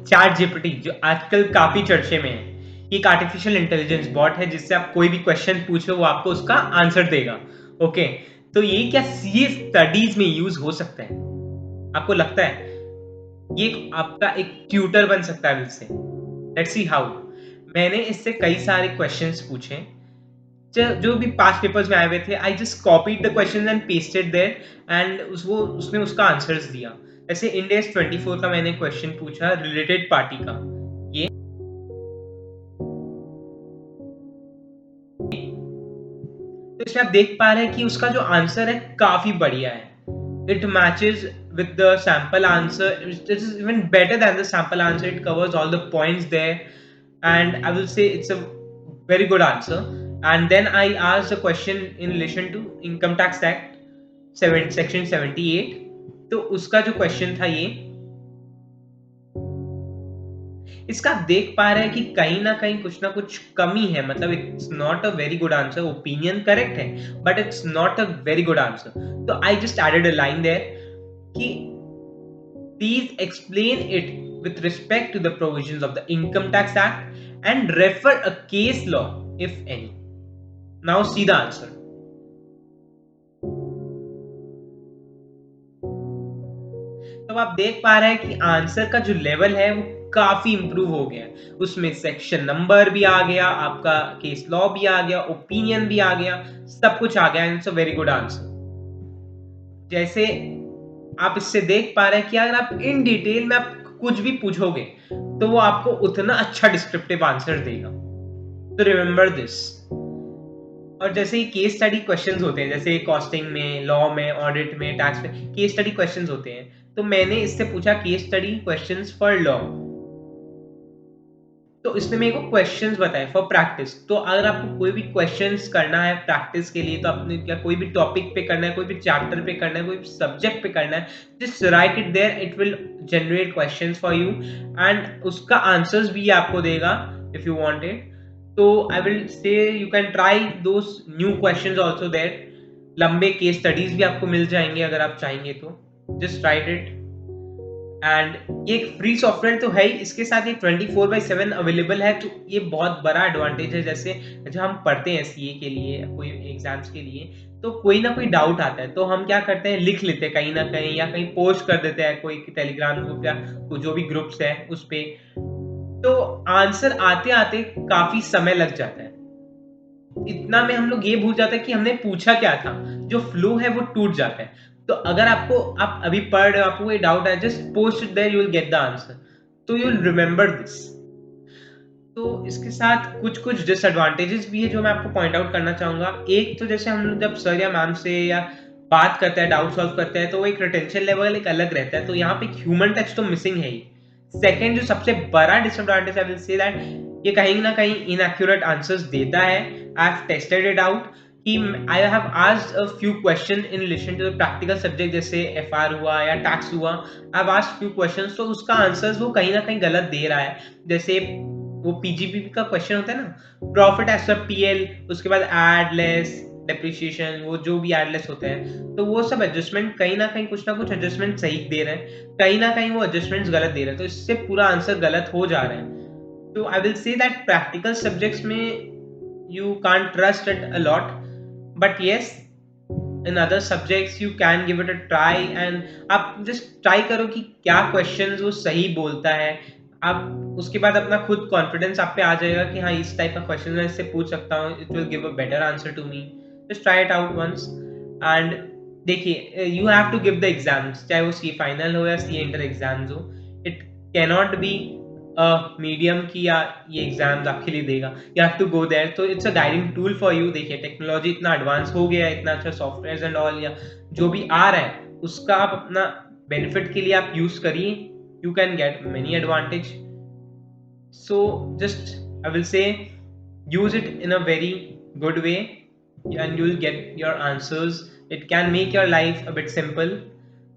Chat GPT जो आजकल काफी चर्चे में है, ये एक आर्टिफिशियल इंटेलिजेंस बॉट है जिससे आप कोई भी क्वेश्चन पूछो वो आपको उसका आंसर देगा। ओके, तो ये क्या सीए स्टडीज में यूज हो सकता है? आपको लगता है ये आपका एक ट्यूटर बन सकता है इससे? Let's see how. मैंने इससे कई सारे क्वेश्चंस पूछे जो भी पास्ट पेपर्स में आए हुए थे। I just copied the question and pasted there and उसने उसका आंसर्स दिया। जैसे इंडेक्स 24 का मैंने क्वेश्चन पूछा रिलेटेड पार्टी का, ये तो इसमें आप देख पा रहे हैं कि उसका जो आंसर है काफी बढ़िया है। It matches with the sample answer. It is even better than the sample answer. It covers all the points there, and I will say it's a very good answer. And then I asked a question in relation to Income Tax Act section 78. तो उसका जो question था ये, इसका आप देख पा रहे हैं कि कहीं ना कहीं कुछ ना कुछ कमी है। मतलब it's not a very good answer. Opinion correct है but it's not a very good answer. तो I just added a line there कि please explain it with respect to the provisions of the Income Tax Act and refer a case law if any. Now see the answer. तो आप देख पा रहे हैं कि answer का जो लेवल है वो काफी इंप्रूव हो गया है। उसमें सेक्शन नंबर भी आ गया, आपका केस लॉ भी आ गया, ओपिनियन भी आ गया, सब कुछ आ गया and it's a very good answer. जैसे आप इससे देख पा रहे हैं कि अगर आप इन डिटेल में आप कुछ भी पूछोगे तो वो आपको उतना अच्छा डिस्क्रिप्टिव आंसर देगा। तो रिमेंबर दिस। और जैसे ही केस स्टडी क्वेश्चंस होते हैं, जैसे कॉस्टिंग में, लॉ में, ऑडिट में, टैक्स में केस स्टडी क्वेश्चंस होते हैं, तो मैंने इससे पूछा case study questions for law. तो इसने मेरे को क्वेश्चंस बताए फॉर प्रैक्टिस। तो अगर आपको कोई भी क्वेश्चंस करना है प्रैक्टिस के लिए, तो आपने क्या कोई भी टॉपिक पे करना है, कोई भी चैप्टर पे करना है, कोई भी सब्जेक्ट पे करना है, just write it there, it will generate questions for you and उसका आंसर्स भी आपको देगा इफ यू वांट इट। तो I will say you can try those new questions also there. लंबे केस स्टडीज भी आपको मिल जाएंगे अगर आप चाहेंगे तो। Just write it. एंड ये एक फ्री सॉफ्टवेयर तो है ही, इसके साथ ये 24/7 अवेलेबल है। तो ये बहुत बड़ा एडवांटेज है। जैसे जब हम पढ़ते हैं सीए के लिए, कोई एग्जाम्स के लिए, तो कोई ना कोई डाउट आता है तो हम क्या करते हैं, लिख लेते हैं कहीं ना कहीं या कहीं पोस्ट कर देते हैं कोई टेलीग्राम ग्रुप या जो भी ग्रुप्स है उस पे। तो आंसर आते आते काफी समय लग जाता है। इतना में हम लोग ये भूल जाते हैं कि हमने पूछा क्या था। जो फ्लो है वो टूट जाता है। तो अगर आप अभी पढ़ रहे हो, आपको कोई डाउट है, just post it there, you will get the answer. तो यू विल रिमेंबर दिस। तो इसके साथ कुछ कुछ डिसएडवांटेजेस भी है जो मैं आपको पॉइंट आउट करना चाहूंगा। एक तो जैसे हम लोग जब सर या मैम से या बात करते हैं, डाउट सॉल्व करते हैं, तो वो एक रिटेंशन लेवल एक अलग रहता है। तो यहाँ पे ह्यूमन टच तो मिसिंग है ही। सेकेंड जो सबसे बड़ा disadvantage I will say that ये कहीं ना कहीं इनएक्यूरेट आंसर्स देता है। I have tested it out कि I have asked a few question in relation to the practical subject, जैसे एफआर हुआ या टैक्स हुआ। I have asked few questions, तो उसका आंसर्स वो कहीं ना कहीं गलत दे रहा है। जैसे वो पीजीपीपी का क्वेश्चन होता है ना, प्रॉफिट एज पर पीएल, उसके बाद एड लेस डेप्रिसिएशन, वो जो भी एड लेस होते हैं, तो वो सब एडजस्टमेंट कहीं ना कहीं कुछ ना कुछ एडजस्टमेंट सही दे रहे हैं, कहीं ना कहीं वो एडजस्टमेंट्स गलत दे रहे हैं। तो इससे पूरा आंसर गलत हो जा रहा है। तो I will say that practical subjects में you can't trust it a lot, but yes, in other subjects you can give it a try and आप just try करो कि क्या questions वो सही बोलता है। आप उसके बाद अपना खुद कॉन्फिडेंस आप पे आ जाएगा कि हाँ इस टाइप का क्वेश्चन मैं इससे पूछ सकता हूँ, it will give a better answer to me. Just try it out once and देखिए, you have to give the exams, चाहे वो सी फाइनल हो या सी इंटर एग्जाम्स हो। इट कैनॉट बी मीडियम की या ये एग्जाम्स आपके लिए देगा, you have to go there. तो it's a guiding tool for you. देखिए टेक्नोलॉजी इतना एडवांस हो गया है, इतना अच्छा सॉफ्टवेयर एंड ऑल या जो भी आ रहा है उसका आप अपना बेनिफिट के लिए आप यूज करिए। You can get many advantage. So just I will से use it in a very good way and you'll get your answers. It can make your life a bit simple.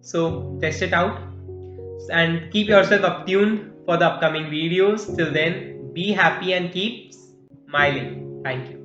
So test it out and keep yourself up tuned for the upcoming videos. Till then, be happy and keep smiling. Thank you.